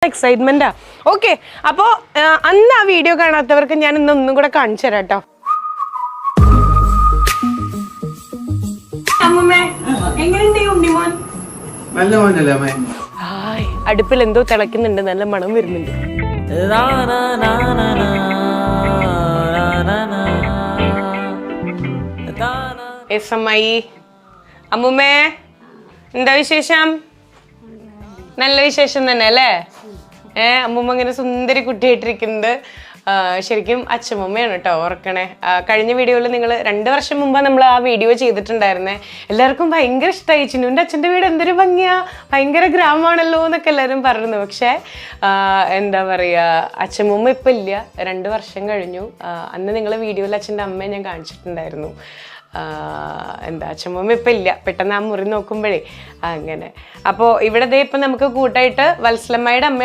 എക്സൈറ്റ്മെന്റാ. Okay, അപ്പോ അന്ന് ആ വീഡിയോ കാണാത്തവർക്ക് ഞാൻ ഇന്ന് ഒന്നും കൂടെ കാണിച്ചു തരാം കേട്ടോ. എങ്ങനെയുണ്ട് ഉണ്ണിമോൻ? നല്ല മോനല്ലേ അമ്മേ? ഹായ്, അടുപ്പിൽ എന്തോ തിളയ്ക്കുന്നുണ്ട്, നല്ല മണം വരുന്നുണ്ട്. യെസ് അമ്മായി. അമ്മുമ്മേ, എന്താ വിശേഷം? നല്ല വിശേഷം തന്നെ അല്ലേ? അമ്മൂമ്മ ഇങ്ങനെ സുന്ദരി കുട്ടിയായിട്ടിരിക്കുന്നത് ശരിക്കും അച്ഛമ്മയാണ് കേട്ടോ, ഓർക്കണേ. കഴിഞ്ഞ വീഡിയോയിൽ നിങ്ങൾ 2 വർഷം മുമ്പ് നമ്മൾ ആ വീഡിയോ ചെയ്തിട്ടുണ്ടായിരുന്നേ. എല്ലാവർക്കും ഭയങ്കര ഇഷ്ടമായി. ചിന്നുവിൻ്റെ അച്ഛൻ്റെ വീട് എന്തൊരു ഭംഗിയാ, ഭയങ്കര ഗ്രാമമാണല്ലോ എന്നൊക്കെ എല്ലാവരും പറഞ്ഞു. പക്ഷേ എന്താ പറയുക, അച്ഛമ്മ ഇപ്പം ഇല്ല, 2 വർഷം കഴിഞ്ഞു. അന്ന് നിങ്ങൾ വീഡിയോയിൽ അച്ഛൻ്റെ അമ്മയെ ഞാൻ കാണിച്ചിട്ടുണ്ടായിരുന്നു. എന്താ അച്ഛമ്മ ഇപ്പം ഇല്ല, പെട്ടെന്ന് ആ മുറി നോക്കുമ്പോഴേ അങ്ങനെ. അപ്പോൾ ഇവിടെ ഇപ്പം നമുക്ക് കൂട്ടായിട്ട് വത്സലമ്മയുടെ അമ്മ